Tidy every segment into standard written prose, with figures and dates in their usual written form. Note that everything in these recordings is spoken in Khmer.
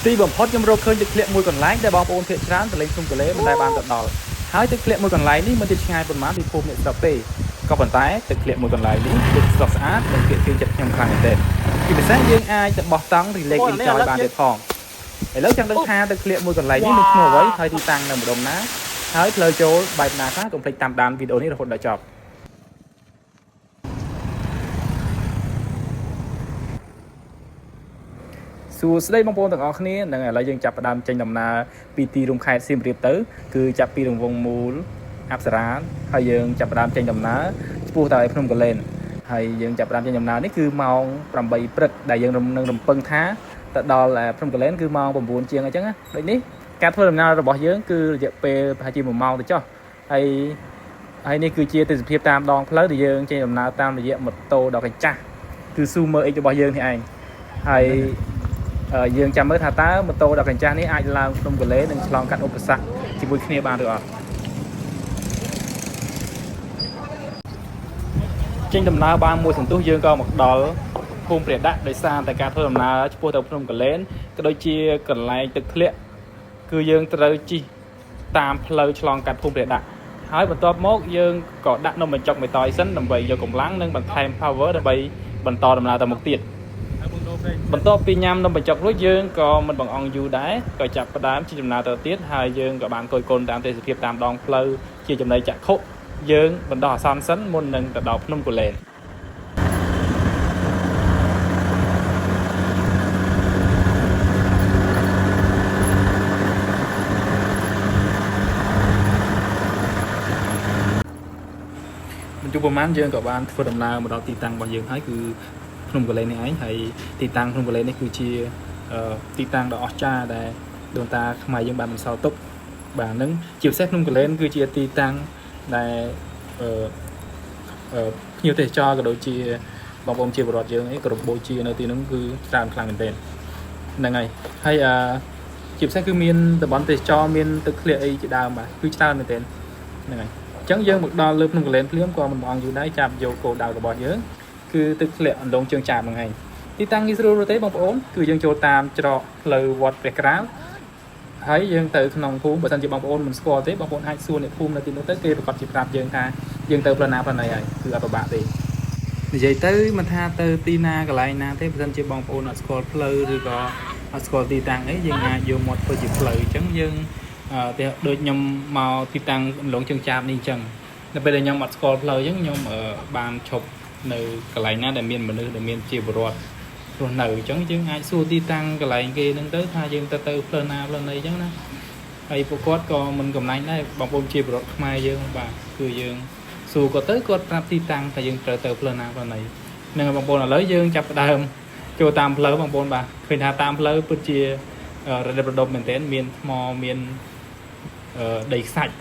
ទីបំផុតខ្ញុំរកឃើញទឹកធ្លាក់មួយកន្លែងដែលបងប្អូនភាគច្រើនទៅលេងភ្នំកលែមិនដែលបានទៅដល់ហើយទឹកធ្លាក់មួយកន្លែងនេះមិនទៅឆ្ងាយប៉ុន្មានពីភូមិអ្នកស្រុកទេក៏ប៉ុន្តែទឹកធ្លាក់មួយកន្លែងនេះទឹកស្រស់ស្អាតនិងទាក់ទាញចិត្តខ្ញុំខ្លាំងមែនទែនជាពិសេសយើងអាចទៅបោះតង់រីឡេកអ៊ីនចយបានទៀតផងឥឡូវចង់ដឹងថាទឹកធ្លាក់មួយកន្លែងនេះមានឈ្មោះអ្វីហើយទីតាំងនៅម្ដុំណាហើយផ្លូវចូលបែបណាខ្លះកុំភ្លេចតាមដានវីដេអូនេះរហូតដល់ចប់សួស្តីបងប្អូនទាំងអស់គ្នានឹងឥឡូវយើងចាប់ផ្ដើមចេញដំណើរពីទីរួមខេត្តសៀមរាបទៅគឺចាប់ពីរង្វង់មូលអប្សរាហើយយើងចាប់ផ្ដើមចេញដំណើរឆ្ពោះទៅឯភ្នំកលែនហើយយើងចាប់ផ្ដើមចេញដំណើរនេះគឺម៉ោង8ព្រឹកដែលយើងនឹងរំពឹងថាទៅដល់ភ្នំកលែនគឺម៉ោង9ជាងអញ្ចឹងណាដូចនេះការធ្វើដំណើររបស់យើងគឺរយៈពេលប្រហែលជា1ម៉ោងទៅចុះហើយនេះគឺជាទេសភាពតាមដងផ្លូវដែលយើងចេញដំណើរតាមរយៈម៉ូតូដ៏កញ្ចាស់គឺ Sumer X របស់យើងនេះឯងហើយយើងចាំមើលថាតើម៉ូតូដ៏កញ្ចាស់នេះអាចឡើងភ្នំកលែននិងឆ្លងកាត់ឧបសគ្គជាមួយគ្នាបានឬអត់ចេញដំណើរបានមួយសន្ទុះយើងក៏មកដល់ភូមិព្រះដាក់ដោយសារតែការធ្វើដំណើរឆ្ពោះទៅភ្នំកលែនក៏ដូចជាកន្លែងទឹកធ្លាក់គឺយើងត្រូវជិះតាមផ្លូវឆ្លងកាត់ភូមិព្រះដាក់ហើយបន្ទាប់មកយើងក៏ដាក់នំបញ្ចុកមេតយសិនដើម្បីយកកម្លាំងនិងបន្ថែម power ដើម្បីបន្តដំណើរទៅមុខទៀតបន្ទាប់ពីញ៉ាំនំបញ្ចុករួចយើងក៏មិនបង្អង់យូរដែរក៏ចាប់ផ្ដើមជិះដំណើរទៅទៀតហើយយើងក៏បានគយគន់តាមទេសភាពតាមដងផ្លូវជាចំណីចក្ខុយើងបណ្ដោះអាសន្នសិនមុននឹងទៅដល់ភ្នំកលែនបញ្ចុះប្រហែលយើងក៏បានធ្វើដំណើរមកដល់ទីតាំងរបស់យើងហើយគឺភ្នំកលែននេះឯងហើយទីតាំងភ្នំកលែននេះគឺជាទីតាំងដ៏អស្ចារ្យដែលដូនតាខ្មែរយើងបានបន្សល់ទុកបាទហ្នឹងជាពិសេសភ្នំកលែនគឺជាទីតាំងដែលភ្ញៀវទេសចរក៏ដូចជាបងប្អូនជាពលរដ្ឋយើងអីក៏របូជានៅទីហ្នឹងគឺច្រើនខ្លាំងមែនទែនហ្នឹងហើយជាពិសេសគឺមានតំបន់ទេសចរមានទឹកធ្លាក់អីជាដើមបាទគឺច្រើនមែនទែនហ្នឹងហើយអញ្ចឹងយើងមកដល់លើភ្នំកលែនភ្លាមក៏មិនបងយូរដែរចាប់យកគោលដៅរបស់យើងគឺទឹកធ្លាក់អន្លង់ជើងចាបហ្នឹងឯងទីតាំងងាយស្រួលទេបងប្អូនគឺយើងចូលតាមច្រកផ្លូវវត្តព្រះក្រាលហើយយើងទៅក្នុងភូមិបើសិនជាបងប្អូនមិនស្គាល់ទេបងប្អូនអាចសួរអ្នកភូមិនៅទីនោះទៅគេប្រកាសជាប្រាប់យើងថាយើងទៅផ្លូវណាផ្លូវណីហើយគឺអត់ពិបាកទេនិយាយទៅមិនថាទៅទីណាកន្លែងណាទេបើសិនជាបងប្អូនអត់ស្គាល់ផ្លូវឬក៏អត់ស្គាល់ទីតាំងអីយើងអាចយកមកធ្វើជាផ្លូវអញ្ចឹងយើងទៅដូចខ្ញុំមកទីតាំងអន្លង់ជើងចាបនេះអញ្ចឹងនៅពេលដែលខ្ញុំអត់ស្គាល់ផ្លូវអញ្ចឹងខ្ញុំបានឈប់នៅកន្លែងណាដែលមានមនុស្សដែលមានជាពលរដ្ឋរស់នៅអញ្ចឹងយើងអាចសួរទីតាំងកន្លែងគេហ្នឹងទៅថាយើងទៅផ្លូវណាផ្លូវណីអញ្ចឹងណាហើយពួកគាត់ក៏មិនកំណាញ់ដែរបងប្អូនជាពលរដ្ឋខ្មែរយើងបាទគឺយើងសួរគាត់ទៅគាត់ប្រាប់ទីតាំងថាយើងត្រូវទៅផ្លូវណាផ្លូវណីហ្នឹងបងប្អូនឥឡូវយើងចាប់ផ្ដើមចូលតាមផ្លូវបងប្អូនបាទឃើញថាតាមផ្លូវពិតជារដិបរដុបមែនទែនមានថ្មមានដីខ្សាច់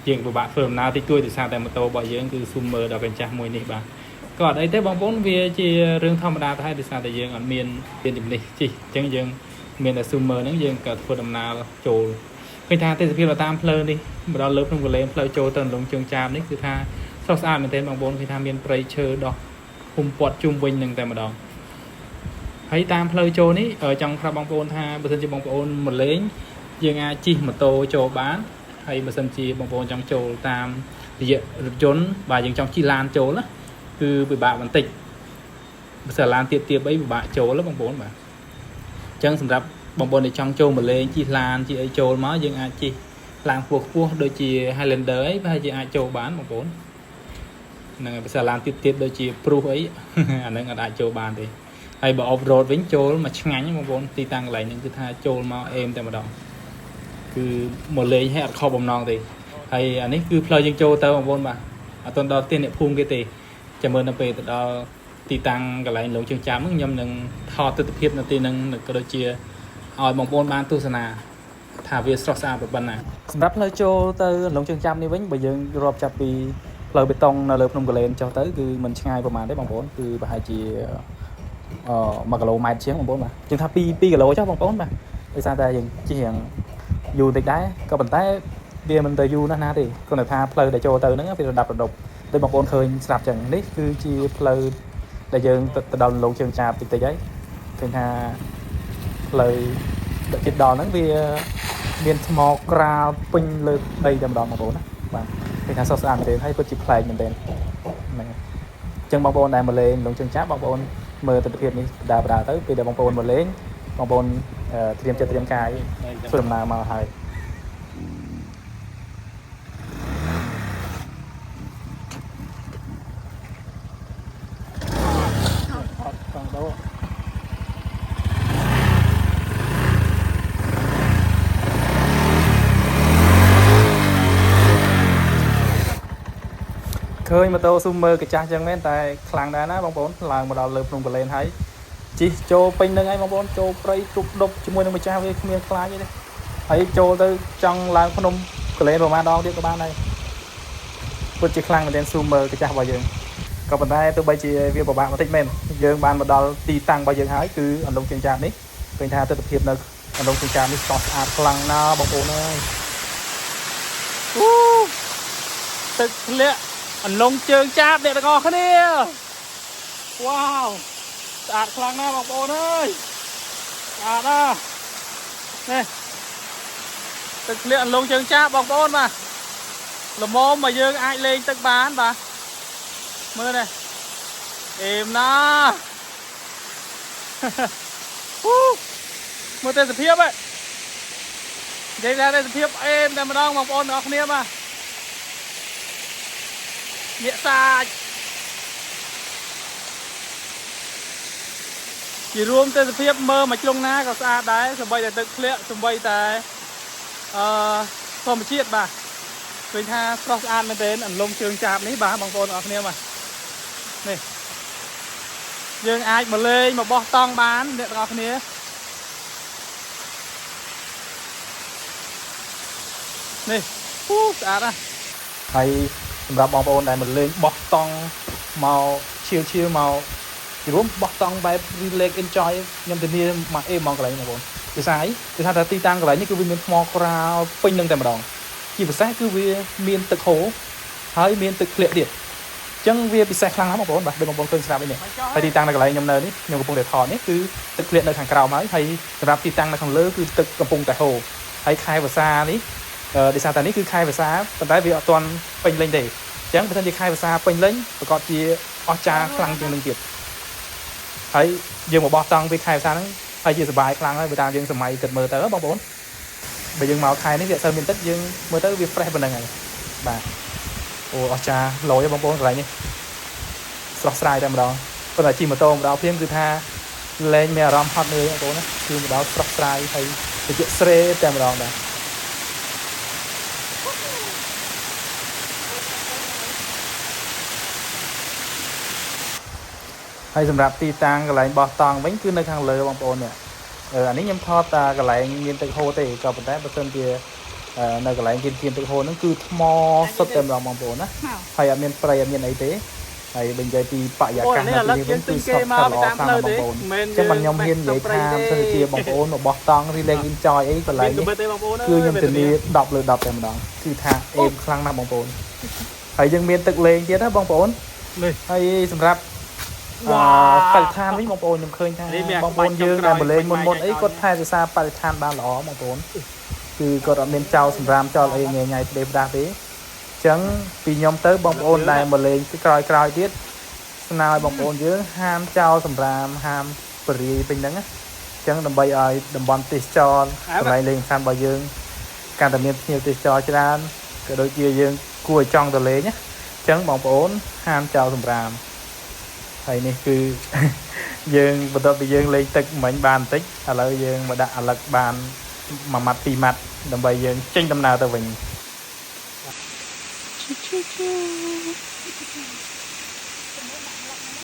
យើងពិបាកធ្វើដំណើរតិចតួចដោយសារតែម៉ូតូរបស់យើងគឺ Sumer ដល់កញ្ចាស់មួយនេះបាទក៏អត់អីទេបងប្អូនវាជារឿងធម្មតាទៅហើយដោយសារតែយើងអត់មានជំនិះជិះអញ្ចឹងយើងមានតែ Sumer ហ្នឹងយើងក៏ធ្វើដំណើរចូលឃើញថាទេសភាពតាមផ្លូវនេះមកដល់លើភ្នំកលែនផ្លូវចូលទៅអន្លង់ជើងចាបនេះគឺថាស្រស់ស្អាតមែនទែនបងប្អូនឃើញថាមានព្រៃឈើដោះភូមិព័ទ្ធជុំវិញនឹងតែម្ដងហើយតាមផ្លូវចូលនេះចង់ប្រាប់បងប្អូនថាបើសិនជាបងប្អូនមកលេងយើងអាចជិះម៉ូតូចូលបានហើយបើសិនជាបងប្អូនចង់ចូលតាមរយៈរថយន្តបាទយើងចង់ជិះឡានចូលណាគឺពិបាកបន្តិចបើសិនឡានទៀតអីពិបាកចូលបងប្អូនបាទអញ្ចឹងសម្រាប់បងប្អូនដែលចង់ចូលមកលេងជិះឡានជិះអីចូលមកយើងអាចជិះឡានខ្ពស់ដូចជា Highlander អីប្រហែលជាអាចចូលបានបងប្អូនហ្នឹងហើយបើសិនឡានទៀតដូចជាព្រុសអីអាហ្នឹងអាចចូលបានទេហើយបើ off road វិញចូលមកឆ្ងាញ់បងប្អូនទីតាំងកន្លែងហ្នឹងគឺថាចូលមកអេមតែម្ដងគឺមកលេងឲ្យអត់ខុសបំណងទេហើយអានេះគឺផ្លូវយើងចូលទៅបងប្អូនបាទអត់ទាន់ដល់ទីអ្នកភូមិគេទេចាំមើលនៅពេលទៅដល់ទីតាំងកន្លែងលងជើងចាបហ្នឹងខ្ញុំនឹងថតទស្សនវិជ្ជានៅទីហ្នឹងក៏ដូចជាឲ្យបងប្អូនបានទស្សនាថាវាស្រស់ស្អាតប៉ុណ្ណាសម្រាប់ផ្លូវចូលទៅលងជើងចាបនេះវិញបើយើងរាប់ចាប់ពីផ្លូវបេតុងនៅលើភ្នំកលែនចុះទៅគឺមិនឆ្ងាយប្រហែលទេបងប្អូនគឺប្រហែលជា1គីឡូម៉ែត្រជាងបងប្អូនបាទជាងថា2គីឡូចុះបងប្អូនបាទដោយសារតែយើងជិះយ៉ាងយូរតិចដែរក៏ប៉ុន្តែវាមិនទៅយូរណាស់ទេគ្រាន់តែថាផ្លូវដែលចូលទៅហ្នឹងវារដាប់រដប់ដូចបងប្អូនឃើញស្រាប់ចឹងនេះគឺជាផ្លូវដែលយើងទៅដល់លងជើងចាបតិចហើយឃើញថាផ្លូវ ចិត្តដល់ហ្នឹងវាមានថ្មក្រាលពេញលើដីតែម្ដងបងប្អូនណាបាទគេថាសស្អាតមែនទេហើយពិតជាប្លែកមែនទេហ្នឹងអញ្ចឹងបងប្អូនដែលមកលេងលងជើងចាបបងប្អូនមើលទស្សនវិជ្ជានេះដើរទៅពេលដែលបងប្អូនមកលេងបងប្អូនត្រៀមចិត្តត្រៀមកាយធ្វើដំណើរមកហើយឃើញម៉ូតូស៊ូមើកាចាស់ចឹងមែនតែខ្លាំងដែរណាបងប្អូនឡើងមកដល់លើភ្នំកលែនហើយជិះចូលពេញនឹងហើយបងប្អូនចូលព្រៃគ្រប់ដប់ជាមួយនឹងម្ចាស់វាគ្មានខ្លាចទេហើយចូលទៅចង់ឡើងភ្នំកលែនប្រហែលដងទៀតក៏បានដែរពិតជាខ្លាំងមែនទែនស៊ូមើកាចាស់របស់យើងក៏ប៉ុន្តែទោះបីជាវាពិបាកបន្តិចមែនយើងបានមកដល់ទីតាំងរបស់យើងហើយគឺអន្លង់ជើងចាបនេះឃើញថាទស្សនវិជ្ជានៅអន្លង់ជើងចាបនេះស្អាតខ្លាំងណាស់បងប្អូនអើយទឹកធ្លាក់អន្លង់ជើងចាបអ្នកទាំងអស់គ្នាវ៉ាវស្អាតខ្លាំងណាស់បងប្អូនអើយស្អាតណាស់នេះទឹកធ្លាក់អន្លង់ជើងចាបបងប្អូនបាទល្មមមកយើងអាចលេងទឹកបានបាទមើលនេះអេមណាមើលទេសភាពហ៎និយាយថាទេសភាពអេមតែម្ដងបងប្អូនទាំងអស់គ្នាបាទញាក់សាច់ជារួមទេសភាពមើលមកជ្រុងណាក៏ស្អាតដែរសម្បីតែទឹកធ្លាក់សម្បីតែធម្មជាតិបាទឃើញថាស្រស់ស្អាតមែនទែនអន្លង់ជើងចាបនេះបាទបងប្អូនទាំងអស់គ្នាបាទនេះយើងអាចមកលេងមកបោះតង់បានអ្នកទាំងអស់គ្នានេះស្អាតណាស់ហើយសម្រាប់បងប្អូនដែលមកលេងបោះតង់មកឈៀលមករួមបោះតង់បែប relax enjoy ខ្ញុំធានាមកអេមកកន្លែងបងប្អូនភាសាអីគឺថាទីតាំងកន្លែងនេះគឺវាមានថ្មក្រាលពេញនឹងតែម្ដងជាពិសេសគឺវាមានទឹកហូរហើយមានទឹកធ្លាក់ទៀតអញ្ចឹងវាពិសេសខ្លាំងណាស់បងប្អូនបាទដូចបងប្អូនឃើញស្រាប់នេះហើយទីតាំងនៅកន្លែងខ្ញុំនៅនេះខ្ញុំកំពុងតែថតនេះគឺទឹកធ្លាក់នៅខាងក្រោមហើយសម្រាប់ទីតាំងនៅខាងលើគឺទឹកកំពុងតែហូរហើយខែវស្សានេះដោយសារតែនេះគឺខែវស្សាប៉ុន្តែវាអត់ទាន់ពេញលេញទេអញ្ចឹងបើមិនជាខែវស្សាពេញលេញប្រកបជាអស្ចារ្យខ្លាំងជាងនឹងទៀតហើយយើងមកបោះតង់ពីខែវស្សាហ្នឹងហើយជាសុបាយខ្លាំងហើយបើតាមយើងសម័យគិតមើលទៅបងប្អូនបើយើងមកខែនេះវាអត់សូវមានទឹកយើងមើលទៅវា fresh ប៉ុណ្ណឹងហើយបាទអូអស្ចារ្យលយបងប្អូនកន្លែងនេះស្រស់ស្រាយតែម្ដងប៉ុន្តែជិះម៉ូតូម្ដងព្រាមគឺថាលែងមានអារម្មណ៍ហត់នឿយបងប្អូនណាគឺម្ដងស្រស់ស្រាយហើយតិចស្រេតែម្ដងដែរហើយសម្រាប់ទីតាំងកន្លែងបោះតង់វិញគឺនៅខាងលើបងប្អូននេះអានេះខ្ញុំថតតែកន្លែងមានទឹកហូរទេក៏ប៉ុន្តែបើសិនជានៅកន្លែងគៀនទឹកហូរហ្នឹងគឺថ្មសុទ្ធតែម្ដងបងប្អូនណាហើយអត់មានព្រៃអត់មានអីទេហើយបើនិយាយពីបរិយាកាសនៅទីនេះវិញគឺសុទ្ធតែល្អខ្លាំងណាស់បងប្អូនអញ្ចឹងបងខ្ញុំហ៊ាននិយាយថាសិនជាបងប្អូនមកបោះតង់ relax enjoy អីកន្លែងនេះគឺខ្ញុំធានា10លើ10តែម្ដងគឺថាអេមខ្លាំងណាស់បងប្អូនហើយយើងមានទឹកលេងទៀតណាបងប្អូនហើយសម្រាប់បរិស្ថានវិញបងប្អូនខ្ញុំឃើញថាបងប្អូនយើងដែលមកលេងមុនអីគាត់ថែរក្សាបរិស្ថានបានល្អបងប្អូនគឺគាត់អត់មានចោលសម្រាមចោលអីញ៉ៃផ្ដេសផ្ដាស់ទេអញ្ចឹងពីខ្ញុំទៅបងប្អូនដែលមកលេងក្រោយទៀតស្នើឲ្យបងប្អូនយើងហាមចោលសម្រាមហាមបរិយាពេញហ្នឹងណាអញ្ចឹងដើម្បីឲ្យតំបន់ទេសចរកន្លែងលេងសំខាន់របស់យើងកាន់តែមានភ្ញៀវទេសចរច្រើនក៏ដូចជាយើងគួរឲ្យចង់ទៅលេងណាអញ្ចឹងបងប្អូនហាមចោលសម្រាមហើយនេះគឺយើងបន្ទាប់ពីយើងលេងទឹកមិញបានបន្តិចឥឡូវយើងមកដាក់អាឡឹកបាន1ម៉ាត់2ម៉ាត់ដើម្បីយើងចេញដំណើរទៅវិញ